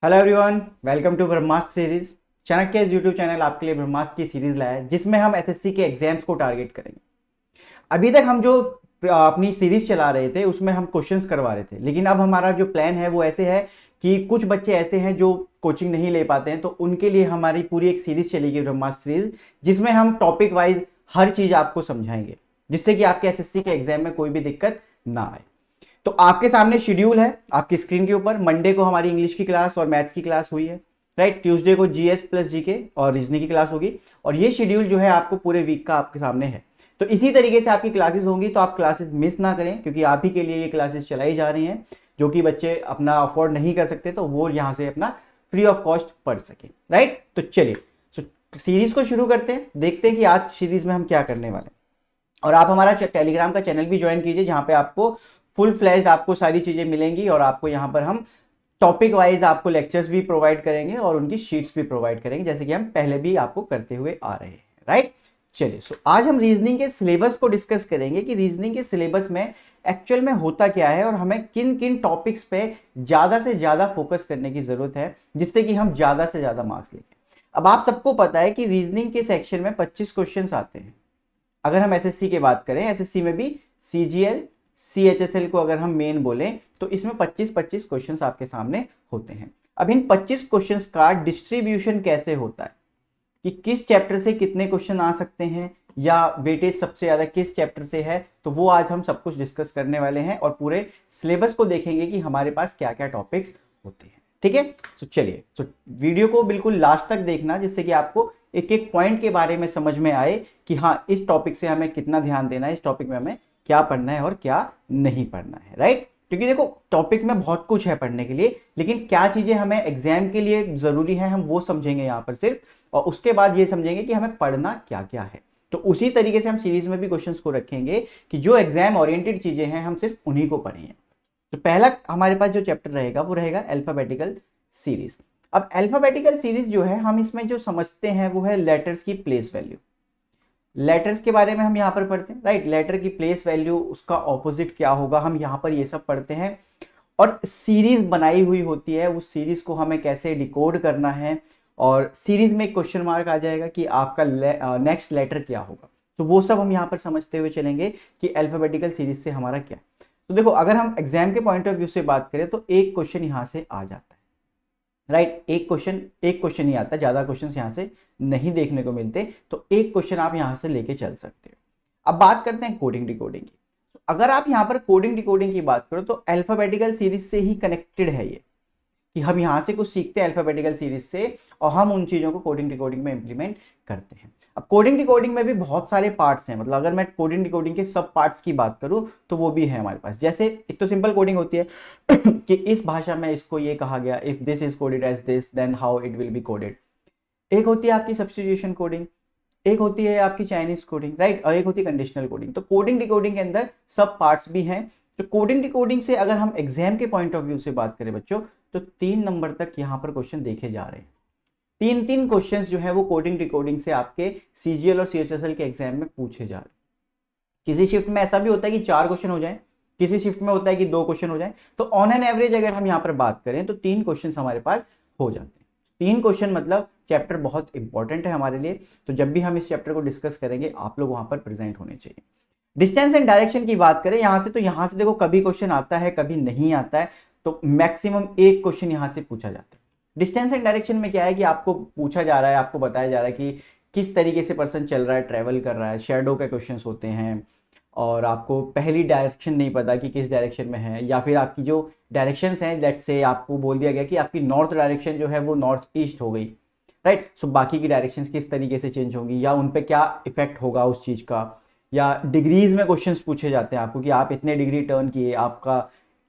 Hello everyone, welcome to Brahmastra series. Chanakya YouTube channel आपके लिए ब्रह्मास्त्र की सीरीज लाया है जिसमें हम एसएससी के एग्जाम्स को टारगेट करेंगे। अभी तक हम जो अपनी सीरीज चला रहे थे उसमें हम क्वेश्चंस करवा रहे थे, लेकिन अब हमारा जो प्लान है वो ऐसे है कि कुछ बच्चे ऐसे हैं जो कोचिंग नहीं ले पाते हैं, तो उनके लिए हमारी पूरी एक सीरीज चलेगी ब्रह्मास्त्र सीरीज, जिसमें हम टॉपिक वाइज हर चीज आपको समझाएंगे जिससे कि आपके एसएससी के एग्जाम में कोई भी दिक्कत ना आए। तो आपके सामने शेड्यूल है आपकी स्क्रीन के ऊपर। मंडे को हमारी इंग्लिश की क्लास और मैथ्स की क्लास हुई है, राइट। ट्यूसडे को जीएस प्लस जीके और रीजनिंग की क्लास होगी, और ये शेड्यूल जो है आपको पूरे वीक का आपके सामने है। तो इसी तरीके से आपकी क्लासेस होंगी, तो आप क्लासेस मिस ना करें, क्योंकि आप ही के लिए ये क्लासेस चलाई जा रही हैं। जो कि बच्चे अपना अफोर्ड नहीं कर सकते तो वो यहाँ से अपना फ्री ऑफ कॉस्ट पढ़ सके, राइट। तो चलिए सीरीज को शुरू करते हैं, देखते हैं कि आज सीरीज में हम क्या करने वाले हैं। और आप हमारा टेलीग्राम का चैनल भी ज्वाइन कीजिए, जहां पे आपको फुल फ्लैश्ड आपको सारी चीजें मिलेंगी, और आपको यहां पर हम टॉपिक वाइज आपको लेक्चर्स भी प्रोवाइड करेंगे और उनकी शीट्स भी प्रोवाइड करेंगे, जैसे कि हम पहले भी आपको करते हुए आ रहे हैं, राइट। चलिए आज हम रीजनिंग के सिलेबस को डिस्कस करेंगे कि रीजनिंग के सिलेबस में एक्चुअल में होता क्या है और हमें किन किन टॉपिक्स पे ज्यादा से ज्यादा फोकस करने की जरूरत है, जिससे कि हम ज्यादा से ज्यादा मार्क्स लेंगे। अब आप सबको पता है कि रीजनिंग के सेक्शन में 25 क्वेश्चंस आते हैं। अगर हम एसएससी की बात करें, एसएससी में भी सीजीएल सीएचएसएल को अगर हम मेन बोलें तो इसमें 25-25 क्वेश्चंस आपके सामने होते हैं। अब इन 25 क्वेश्चंस का डिस्ट्रीब्यूशन कैसे होता है कि किस चैप्टर से कितने क्वेश्चन आ सकते हैं, या वेटेज सबसे ज्यादा किस चैप्टर से है, तो वो आज हम सब कुछ डिस्कस करने वाले हैं और पूरे सिलेबस को देखेंगे कि हमारे पास क्या क्या टॉपिक्स होते हैं, ठीक है। तो चलिए वीडियो को बिल्कुल लास्ट तक देखना, जिससे कि आपको एक एक पॉइंट के बारे में समझ में आए कि हाँ इस टॉपिक से हमें कितना ध्यान देना है, इस टॉपिक में हमें क्या पढ़ना है और क्या नहीं पढ़ना है, राइट। क्योंकि देखो टॉपिक में बहुत कुछ है पढ़ने के लिए, लेकिन क्या चीजें हमें एग्जाम के लिए जरूरी है हम वो समझेंगे यहाँ पर सिर्फ, और उसके बाद ये समझेंगे कि हमें पढ़ना क्या क्या है। तो उसी तरीके से हम सीरीज में भी क्वेश्चंस को रखेंगे कि जो एग्जाम ओरिएंटेड चीजें हैं हम सिर्फ उन्हीं को पढ़ेंगे। तो पहला हमारे पास जो चैप्टर रहेगा वो रहेगा अल्फाबेटिकल सीरीज। अब अल्फाबेटिकल सीरीज जो है हम इसमें जो समझते हैं वो है लेटर्स की प्लेस वैल्यू। लेटर्स के बारे में हम यहाँ पर पढ़ते हैं, राइट। लेटर की प्लेस वैल्यू, उसका ऑपोजिट क्या होगा, हम यहाँ पर ये सब पढ़ते हैं। और सीरीज बनाई हुई होती है, उस सीरीज को हमें कैसे डिकोड करना है, और सीरीज में क्वेश्चन मार्क आ जाएगा कि आपका नेक्स्ट लेटर क्या होगा। तो वो सब हम यहाँ पर समझते हुए चलेंगे कि अल्फाबेटिकल सीरीज से हमारा क्या। तो देखो अगर हम एग्जाम के पॉइंट ऑफ व्यू से बात करें तो एक क्वेश्चन यहाँ से आ जाता है, राइट। एक क्वेश्चन ही आता है, ज्यादा क्वेश्चन यहाँ से नहीं देखने को मिलते, तो एक क्वेश्चन आप यहाँ से लेके चल सकते हो। अब बात करते हैं कोडिंग डिकोडिंग की। तो अगर आप यहाँ पर कोडिंग डिकोडिंग की बात करो तो अल्फाबेटिकल सीरीज से ही कनेक्टेड है ये, कि हम यहाँ से कुछ सीखते हैं अल्फाबेटिकल सीरीज से और हम उन चीजों को कोडिंग डिकोडिंग में इंप्लीमेंट करते हैं। अब कोडिंग डिकोडिंग में भी बहुत सारे पार्ट्स हैं, मतलब अगर मैं कोडिंग डिकोडिंग के सब पार्ट्स की बात करूं तो वो भी है हमारे पास। जैसे एक तो सिंपल कोडिंग होती है कि इस भाषा में इसको ये कहा गया, if this is coded as this then how it will be coded. एक होती है आपकी सब्स्टिट्यूशन कोडिंग, एक होती है आपकी चाइनीज कोडिंग, राइट, और एक होती है कंडीशनल कोडिंग। तो कोडिंग डिकोडिंग के अंदर सब पार्ट्स भी हैं। तो कोडिंग डिकोडिंग से अगर हम एग्जाम के पॉइंट ऑफ व्यू से बात करें बच्चों, तो 3 नंबर तक यहाँ पर क्वेश्चन देखे जा रहे हैं। 3-3 क्वेश्चंस जो है वो कोडिंग डिकोडिंग से आपके सीजीएल और सीएचएसएल के एग्जाम में पूछे जा रहे हैं। किसी शिफ्ट में ऐसा भी होता है कि 4 क्वेश्चन हो जाए, किसी शिफ्ट में होता है कि 2 क्वेश्चन हो जाए। तो ऑन एन एवरेज अगर हम यहाँ पर बात करें तो 3 क्वेश्चन हमारे पास हो जाते हैं। 3 क्वेश्चन मतलब चैप्टर बहुत इंपॉर्टेंट है हमारे लिए। तो जब भी हम इस चैप्टर को डिस्कस करेंगे आप लोग वहां पर प्रेजेंट होने चाहिए। डिस्टेंस एंड डायरेक्शन की बात करें यहाँ से, तो यहाँ से देखो कभी क्वेश्चन आता है कभी नहीं आता है, तो मैक्सिमम एक क्वेश्चन यहाँ से पूछा जाता है। डिस्टेंस एंड डायरेक्शन में क्या है कि आपको पूछा जा रहा है, आपको बताया जा रहा है कि किस तरीके से पर्सन चल रहा है, ट्रेवल कर रहा है। शेडो के क्वेश्चन होते हैं, और आपको पहली डायरेक्शन नहीं पता कि किस डायरेक्शन में है, या फिर आपकी जो डायरेक्शंस हैं, लेट्स से आपको बोल दिया गया कि आपकी नॉर्थ डायरेक्शन जो है वो नॉर्थ ईस्ट हो गई, राइट। सो बाकी की डायरेक्शंस किस तरीके से चेंज होंगी, या उन पे क्या इफेक्ट होगा उस चीज़ का। या डिग्रीज में क्वेश्चंस पूछे जाते हैं आपको कि आप इतने डिग्री टर्न किए, आपका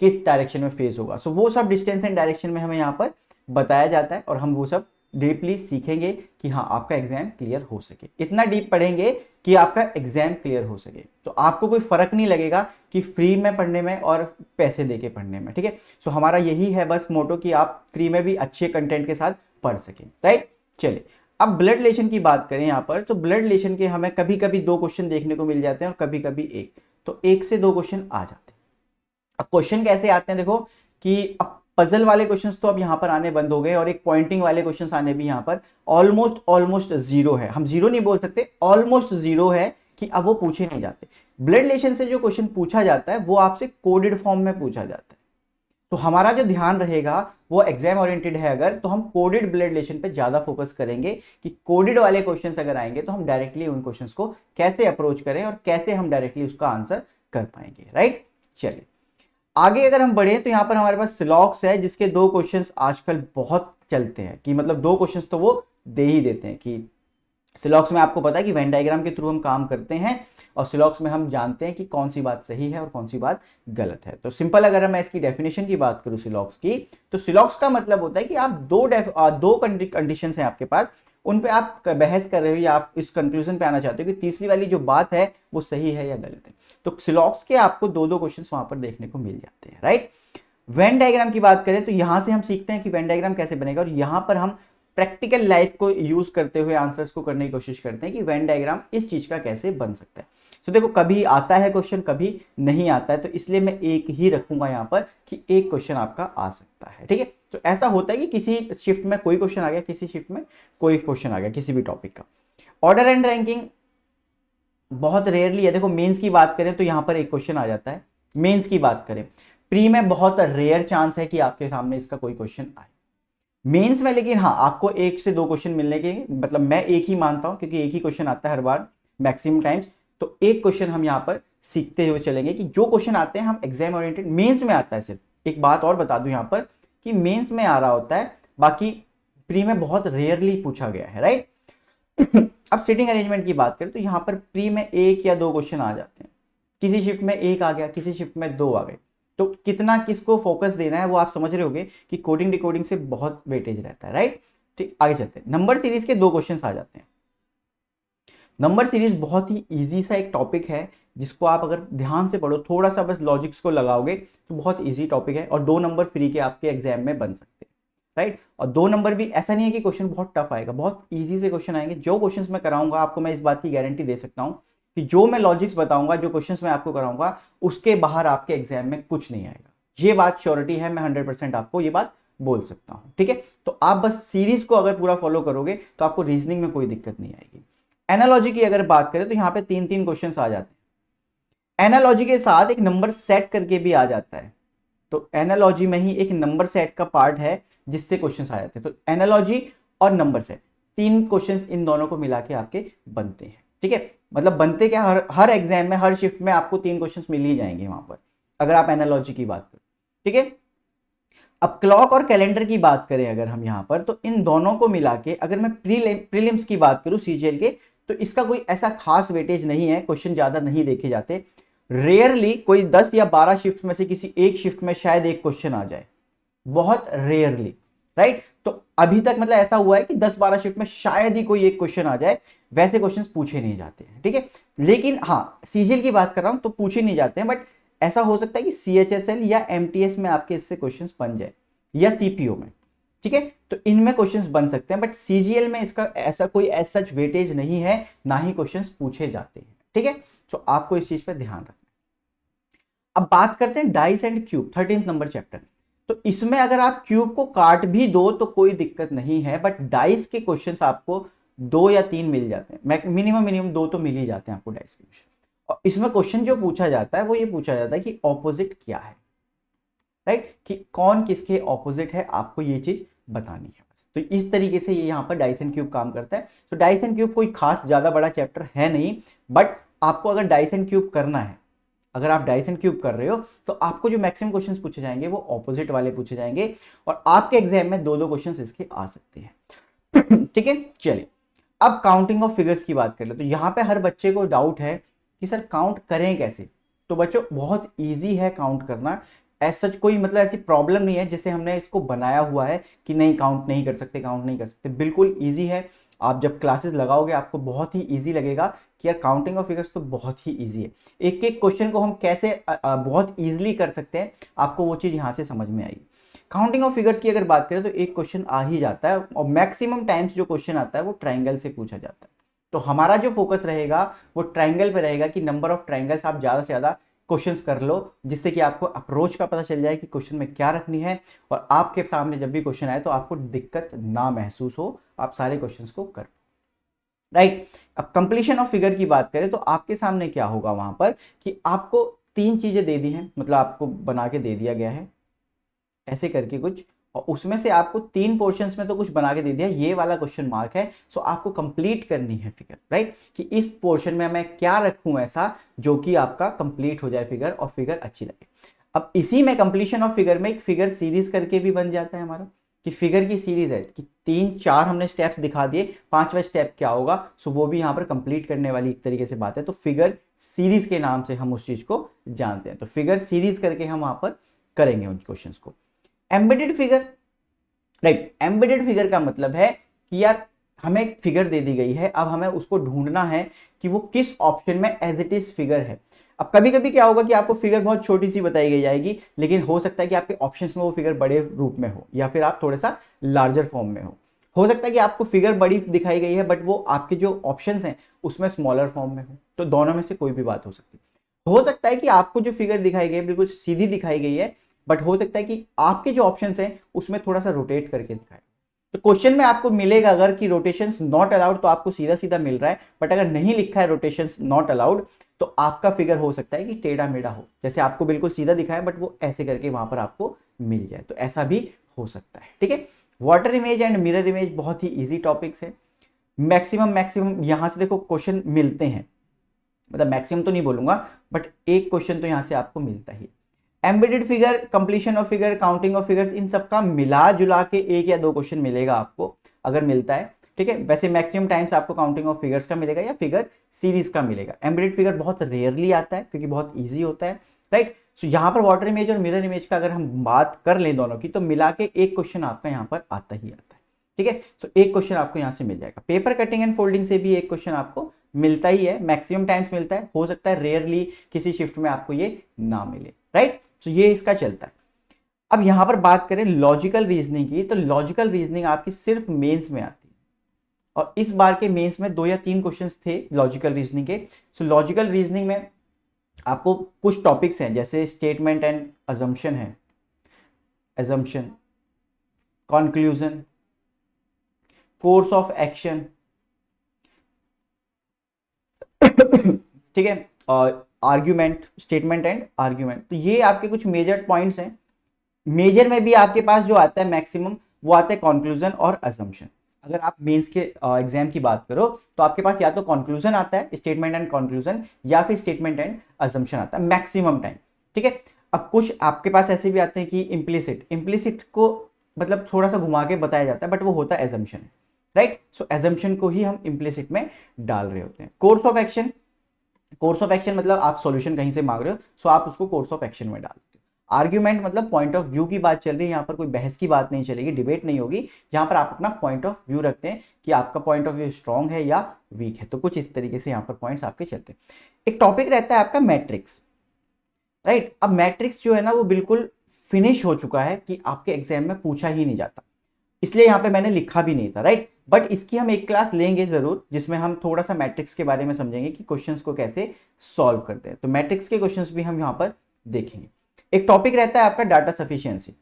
किस डायरेक्शन में फेस होगा। सो वो सब डिस्टेंस एंड डायरेक्शन में हमें यहाँ पर बताया जाता है, और हम वो सब डीपली सीखेंगे कि हाँ आपका एग्जाम क्लियर हो सके। इतना डीप पढ़ेंगे कि आपका एग्जाम क्लियर हो सके, तो आपको कोई फर्क नहीं लगेगा कि फ्री में पढ़ने में और पैसे देके पढ़ने में, ठीक है। सो हमारा यही है बस मोटो कि आप फ्री में भी अच्छे कंटेंट के साथ पढ़ सकें, राइट। चलिए अब ब्लड रिलेशन की बात करें यहाँ पर, तो ब्लड रिलेशन के हमें कभी कभी 2 क्वेश्चन देखने को मिल जाते हैं और कभी कभी 1, तो 1 से 2 क्वेश्चन आ जाते हैं। अब क्वेश्चन कैसे आते हैं देखो, कि अब पजल वाले क्वेश्चंस तो अब यहाँ पर आने बंद हो गए और एक पॉइंटिंग वाले क्वेश्चंस आने भी यहाँ पर ऑलमोस्ट जीरो है। हम जीरो नहीं बोल सकते, ऑलमोस्ट जीरो है कि अब वो पूछे नहीं जाते। ब्लड रिलेशन से जो क्वेश्चन पूछा जाता है वो आपसे कोडेड फॉर्म में पूछा जाता है। तो हमारा जो ध्यान रहेगा वो एग्जाम ओरिएंटेड है अगर, तो हम कोडेड ब्लड रिलेशन पे ज्यादा फोकस करेंगे कि कोडेड वाले क्वेश्चंस अगर आएंगे तो हम डायरेक्टली उन क्वेश्चंस को कैसे अप्रोच करें और कैसे हम डायरेक्टली उसका आंसर कर पाएंगे, राइट। चलिए आगे अगर हम बढ़े तो यहाँ पर हमारे पास सिलॉक्स है, जिसके दो क्वेश्चंस आजकल बहुत चलते हैं कि मतलब दो क्वेश्चंस तो वो दे ही देते हैं कि सिलॉक्स में आपको पता है कि वेन डायग्राम के थ्रू हम काम करते हैं और सिलॉक्स में हम जानते हैं कि कौन सी बात सही है और कौन सी बात गलत है। तो सिंपल अगर मैं इसकी डेफिनेशन की बात करूं सिलॉक्स की, तो सिलॉक्स का मतलब होता है कि आप दो कंडीशन है आपके पास, उन पे आप बहस कर रहे हो या आप इस कंक्लूजन पे आना चाहते हो कि तीसरी वाली जो बात है वो सही है या गलत है। तो सिलॉक्स के आपको दो दो क्वेश्चन वहां पर देखने को मिल जाते हैं, राइट। वेन डायग्राम की बात करें तो यहां से हम सीखते हैं कि वेन डायग्राम कैसे बनेगा और यहां पर हम प्रैक्टिकल लाइफ को यूज करते हुए आंसर्स को करने की कोशिश करते हैं कि वेन डायग्राम इस चीज का कैसे बन सकता है। तो देखो कभी आता है क्वेश्चन, कभी नहीं आता है, तो इसलिए मैं एक ही रखूंगा यहां पर कि एक क्वेश्चन आपका आ सकता है, ठीक है। तो ऐसा होता है कि किसी शिफ्ट में कोई क्वेश्चन आ गया, किसी शिफ्ट में कोई क्वेश्चन आ गया किसी भी टॉपिक का। ऑर्डर एंड रैंकिंग बहुत रेयरली है। देखो मेंस की बात करें तो यहां पर एक क्वेश्चन आ जाता है, मेंस की बात करें। प्री में बहुत रेयर चांस है कि आपके सामने इसका कोई क्वेश्चन आए मेंस में, लेकिन हाँ आपको एक से दो क्वेश्चन मिलने के, मतलब मैं एक ही मानता हूं क्योंकि एक ही क्वेश्चन आता है हर बार मैक्सिमम टाइम्स। तो एक क्वेश्चन हम यहां पर सीखते हुए चलेंगे कि जो क्वेश्चन आते हैं हम एग्जाम ओरिएंटेड मेंस में आता है। सिर्फ एक बात और बता दूं यहां पर कि मेंस में आ रहा होता है, बाकी प्री में बहुत रेयरली पूछा गया है, राइट। अब सीटिंग अरेंजमेंट की बात करें तो यहां पर प्री में एक या दो क्वेश्चन आ जाते हैं, किसी शिफ्ट में एक आ गया, किसी शिफ्ट में दो आ गए। तो कितना किसको फोकस देना है वो आप समझ रहे होगे कि कोडिंग डिकोडिंग से बहुत वेटेज रहता है, राइट। ठीक, आगे चलते हैं। नंबर सीरीज के दो क्वेश्चंस आ जाते हैं। नंबर सीरीज बहुत ही इजी सा एक टॉपिक है जिसको आप अगर ध्यान से पढ़ो, थोड़ा सा बस लॉजिक्स को लगाओगे तो बहुत इजी टॉपिक है और 2 नंबर फ्री के आपके एग्जाम में बन सकते हैं, राइट। और 2 नंबर भी ऐसा नहीं है कि क्वेश्चन बहुत टफ आएगा, बहुत इजी से क्वेश्चन आएंगे। जो क्वेश्चंस मैं कराऊंगा आपको, मैं इस बात की गारंटी दे सकता हूं कि जो मैं लॉजिक्स बताऊंगा, जो क्वेश्चंस मैं आपको कराऊंगा, उसके बाहर आपके एग्जाम में कुछ नहीं आएगा। ये बात श्योरिटी है, मैं 100% आपको ये बात बोल सकता हूं, ठीक है। तो आप बस सीरीज को अगर पूरा फॉलो करोगे तो आपको रीजनिंग में कोई दिक्कत नहीं आएगी। एनालॉजी की अगर बात करें तो यहां पे 3-3 क्वेश्चन आ जाते हैं। एनालॉजी के साथ एक नंबर सेट करके भी आ जाता है, तो एनालॉजी में ही एक नंबर सेट का पार्ट है जिससे क्वेश्चंस आ जाते हैं। तो एनालॉजी और नंबर सेट 3 क्वेश्चंस इन दोनों को मिला के आपके बनते हैं, ठीक है। मतलब बनते क्या, हर एग्जाम में हर शिफ्ट में आपको 3 क्वेश्चंस मिल ही जाएंगे वहां पर अगर आप एनालॉजी की बात करें, ठीक है। अब क्लॉक और कैलेंडर की बात करें अगर हम यहां पर, तो इन दोनों को मिला के अगर मैं प्रीलिम्स की बात करूं सीजीएल के, तो इसका कोई ऐसा खास वेटेज नहीं है, क्वेश्चन ज्यादा नहीं देखे जाते। रेयरली कोई 10 या 12 शिफ्ट में से किसी एक शिफ्ट में शायद एक क्वेश्चन आ जाए, बहुत रेयरली, राइट। तो अभी तक मतलब ऐसा हुआ है कि 10-12 शिफ्ट में शायद ही कोई एक क्वेश्चन आ जाए, वैसे क्वेश्चंस पूछे नहीं जाते हैं, ठीक है। लेकिन हाँ सीजीएल की बात कर रहा हूं तो पूछे नहीं जाते हैं, बट ऐसा हो सकता है कि सीएचएसएल या एमटीएस में आपके इससे क्वेश्चंस बन जाए या सीपीओ में, ठीक है। तो इनमें क्वेश्चंस बन सकते हैं, बट सीजीएल में इसका ऐसा कोई ऐसा वेटेज नहीं है, ना ही क्वेश्चंस पूछे जाते हैं, ठीक है। तो आपको इस चीज पर ध्यान रखना। अब बात करते हैं dice and cube, 13th number chapter. तो इसमें अगर आप क्यूब को काट भी दो तो कोई दिक्कत नहीं है, बट डाइस के क्वेश्चंस आपको 2 या 3 मिल जाते हैं, मिनिमम 2 तो मिल ही जाते हैं आपको डाइस के क्वेश्चन। और इसमें क्वेश्चन जो पूछा जाता है वो ये पूछा जाता है कि ऑपोजिट क्या है, राइट, कि कौन किसके ऑपोजिट है, आपको ये चीज बतानी है बस। तो इस तरीके से ये यहाँ पर डाइस एंड क्यूब काम करता है। तो डाइस एंड क्यूब कोई खास ज्यादा बड़ा चैप्टर है नहीं, बट आपको अगर डाइस एंड क्यूब करना है, अगर आप डाइस एंड क्यूब कर रहे हो तो आपको जो मैक्सिमम क्वेश्चंस पूछे जाएंगे वो ऑपोजिट वाले पूछे जाएंगे और आपके एग्जाम में 2-2 क्वेश्चंस इसके आ सकते हैं, ठीक है। चलिए अब काउंटिंग ऑफ फिगर्स की बात कर ले। तो यहाँ पे हर बच्चे को डाउट है कि सर काउंट करें कैसे। तो बच्चों बहुत ईजी है काउंट करना, ऐसा कोई मतलब ऐसी प्रॉब्लम नहीं है जैसे हमने इसको बनाया हुआ है कि नहीं काउंट नहीं कर सकते, काउंट नहीं कर सकते। बिल्कुल ईजी है, आप जब क्लासेस लगाओगे आपको बहुत ही ईजी लगेगा कि यार काउंटिंग ऑफ फिगर्स तो बहुत ही ईजी है। एक एक क्वेश्चन को हम कैसे बहुत ईजिली कर सकते हैं, आपको वो चीज़ यहाँ से समझ में आएगी। काउंटिंग ऑफ फिगर्स की अगर बात करें तो एक क्वेश्चन आ ही जाता है और मैक्सिमम टाइम्स जो क्वेश्चन आता है वो ट्राइंगल से पूछा जाता है। तो हमारा जो फोकस रहेगा वो ट्राइंगल पे रहेगा कि नंबर ऑफ ट्राइंगल्स आप ज़्यादा से ज़्यादा क्वेश्चंस कर लो, जिससे कि आपको अप्रोच का पता चल जाए कि क्वेश्चन में क्या रखनी है, और आपके सामने जब भी क्वेश्चन आए तो आपको दिक्कत ना महसूस हो, आप सारे क्वेश्चंस को कर। राइट। अब कंप्लीशन ऑफ फिगर की बात करें तो आपके सामने क्या होगा वहां पर कि आपको तीन चीजें दे दी हैं, मतलब आपको बना के दे दिया गया है ऐसे करके कुछ, और उसमें से आपको तीन पोर्शंस में तो कुछ बना के दे दिया, ये वाला क्वेश्चन मार्क है। सो आपको कंप्लीट करनी है फिगर, राइट, कि इस पोर्शन में मैं क्या रखूं ऐसा जो कि आपका कंप्लीट हो जाए फिगर और फिगर अच्छी लगे। अब इसी में कंप्लीशन ऑफ फिगर में एक फिगर सीरीज करके भी बन जाता है हमारा, कि फिगर की सीरीज है कि तीन चार हमने स्टेप्स दिखा दिए, पांचवा स्टेप क्या होगा, सो वो भी यहां पर कंप्लीट करने वाली एक तरीके से बात है। तो फिगर सीरीज के नाम से हम उस चीज को जानते हैं, तो फिगर सीरीज करके हम वहां पर करेंगे उन क्वेश्चंस को। Embedded figure, right, embedded figure का मतलब है कि यार हमें एक फिगर दे दी गई है, अब हमें उसको ढूंढना है कि वो किस ऑप्शन में एज इट इज फिगर है। अब कभी कभी क्या होगा कि आपको फिगर बहुत छोटी सी बताई गई जाएगी, लेकिन हो सकता है कि आपके ऑप्शंस में वो फिगर बड़े रूप में हो, या फिर आप थोड़ा सा लार्जर फॉर्म में हो सकता है कि आपको फिगर बड़ी दिखाई गई है बट वो आपके जो ऑप्शंस हैं उसमें स्मॉलर फॉर्म में हो, तो दोनों में से कोई भी बात हो सकती है। हो सकता है कि आपको जो फिगर दिखाई गई है बिल्कुल सीधी दिखाई गई है, बट हो सकता है कि आपके जो ऑप्शंस हैं उसमें थोड़ा सा रोटेट करके दिखाए। तो क्वेश्चन में आपको मिलेगा अगर कि रोटेशंस नॉट अलाउड, तो आपको सीधा सीधा मिल रहा है, बट अगर नहीं लिखा है रोटेशंस नॉट अलाउड तो आपका फिगर हो सकता है कि टेढ़ा मेढ़ा हो, जैसे आपको बिल्कुल सीधा दिखा है बट वो ऐसे करके वहां पर आपको मिल जाए, तो ऐसा भी हो सकता है। ठीक है, water image and mirror image बहुत ही इजी टॉपिक्स है। मैक्सिमम मैक्सिमम यहां से देखो क्वेश्चन मिलते हैं, मतलब मैक्सिमम तो नहीं बोलूंगा बट एक क्वेश्चन तो यहां से आपको मिलता ही। Embedded figure, completion of figure, counting of figures, इन सबका मिला जुला के एक या दो क्वेश्चन मिलेगा आपको अगर मिलता है। ठीक है, वैसे मैक्सिमम टाइम्स आपको काउंटिंग ऑफ फिगर्स का मिलेगा या फिगर सीरीज का मिलेगा। एम्बेडेड फिगर बहुत रेयरली आता है क्योंकि बहुत ईजी होता है, राइट। सो यहाँ पर वाटर इमेज और मिरर इमेज का अगर हम बात कर लें दोनों की, तो मिला के एक क्वेश्चन आपका यहाँ पर आता ही आता है। ठीक है, सो एक क्वेश्चन आपको यहाँ से मिल जाएगा। पेपर कटिंग एंड फोल्डिंग से भी एक क्वेश्चन आपको मिलता ही है, मैक्सिमम टाइम्स मिलता है, हो सकता है रेयरली किसी शिफ्ट में आपको ये ना मिले, राइट। तो ये इसका चलता है। अब यहां पर बात करें लॉजिकल रीजनिंग की, तो लॉजिकल रीजनिंग आपकी सिर्फ मेंस में आती है, और इस बार के मेंस में 2 या 3 क्वेश्चंस थे लॉजिकल रीजनिंग के। सो लॉजिकल रीजनिंग में आपको कुछ टॉपिक्स हैं जैसे स्टेटमेंट एंड अजम्पशन है, assumption, conclusion, course of action, ठीक है, और आर्ग्यूमेंट, स्टेटमेंट एंड आर्ग्यूमेंट। तो ये आपके कुछ मेजर पॉइंट्स हैं। मेजर में भी आपके पास जो आता है मैक्सिमम वो आता है कंक्लूजन और अजम्पशन। अगर आप मेंस के एग्जाम की बात करो तो आपके पास या तो कंक्लूजन आता है, स्टेटमेंट एंड कंक्लूजन, या फिर स्टेटमेंट एंड अजम्पशन आता है मैक्सिमम टाइम। ठीक है, अब कुछ आपके पास ऐसे भी आते हैं कि इम्प्लिसिट, इम्प्लिसिट को मतलब थोड़ा सा घुमा के बताया जाता है बट वो होता है एजम्पशन, राइट। सो एजम्पशन को ही हम इम्प्लिसिट में डाल रहे होते हैं। Course of action, course of action मतलब आप सॉल्यूशन कहीं से मांग रहे हो, सो आप उसको कोर्स ऑफ एक्शन में डाल देते हो। आर्ग्यूमेंट मतलब पॉइंट ऑफ व्यू की बात चल रही है, यहाँ पर कोई बहस की बात नहीं चलेगी, डिबेट नहीं होगी, यहाँ पर आप अपना पॉइंट ऑफ व्यू रखते हैं कि आपका पॉइंट ऑफ व्यू स्ट्रांग है या वीक है। तो कुछ इस तरीके से यहाँ पर पॉइंट्स आपके चलते हैं। एक टॉपिक रहता है आपका मैट्रिक्स, राइट। अब मैट्रिक्स जो है ना वो बिल्कुल फिनिश हो चुका है कि आपके एग्जाम में पूछा ही नहीं जाता, इसलिए यहाँ पे मैंने लिखा भी नहीं था, राइट। बट इसकी हम एक क्लास लेंगे जरूर जिसमें हम थोड़ा सा मैट्रिक्स के बारे में समझेंगे कि क्वेश्चंस को कैसे सॉल्व करते हैं। तो मैट्रिक्स के क्वेश्चंस भी हम यहाँ पर देखेंगे। एक टॉपिक रहता है आपका डाटा सफिशिएंसी,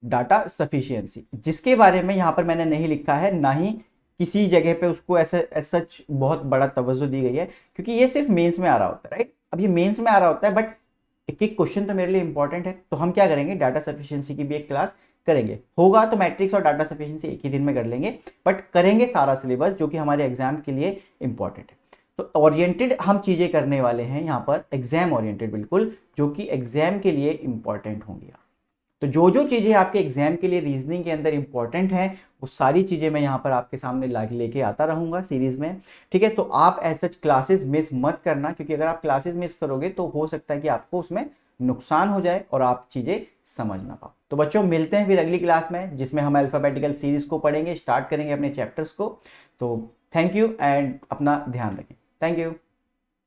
डाटा सफिशिएंसी जिसके बारे में यहाँ पर मैंने नहीं लिखा है, ना ही किसी जगह पे उसको ऐसे सच बहुत बड़ा तवज्जो दी गई है, क्योंकि ये सिर्फ मेंस में आ रहा होता है, राइट। अब ये मेंस में आ रहा होता है बट एक एक क्वेश्चन तो मेरे लिए इंपॉर्टेंट है, तो हम क्या करेंगे, डाटा सफिशिएंसी की भी एक क्लास करेंगे। होगा तो मैट्रिक्स और डाटा सफिशिएंसी एक ही दिन में कर लेंगे, बट करेंगे सारा सिलेबस जो कि हमारे एग्जाम के लिए इंपॉर्टेंट है। तो ओरिएंटेड हम चीजें करने वाले हैं यहाँ पर, एग्जाम ओरिएंटेड बिल्कुल, जो कि एग्जाम के लिए इंपॉर्टेंट होंगी। तो जो जो चीजें आपके एग्जाम के लिए रीजनिंग के अंदर इंपॉर्टेंट हैं वो सारी चीजें मैं यहाँ पर आपके सामने लेके आता रहूंगा सीरीज में। ठीक है, तो आप ऐसे क्लासेस मिस मत करना, क्योंकि अगर आप क्लासेस मिस करोगे तो हो सकता है कि आपको उसमें नुकसान हो जाए और आप चीजें समझ ना पाओ। तो बच्चों मिलते हैं फिर अगली क्लास में जिसमें हम अल्फाबेटिकल सीरीज को पढ़ेंगे, स्टार्ट करेंगे अपने चैप्टर्स को। तो थैंक यू एंड अपना ध्यान रखें। Thank you.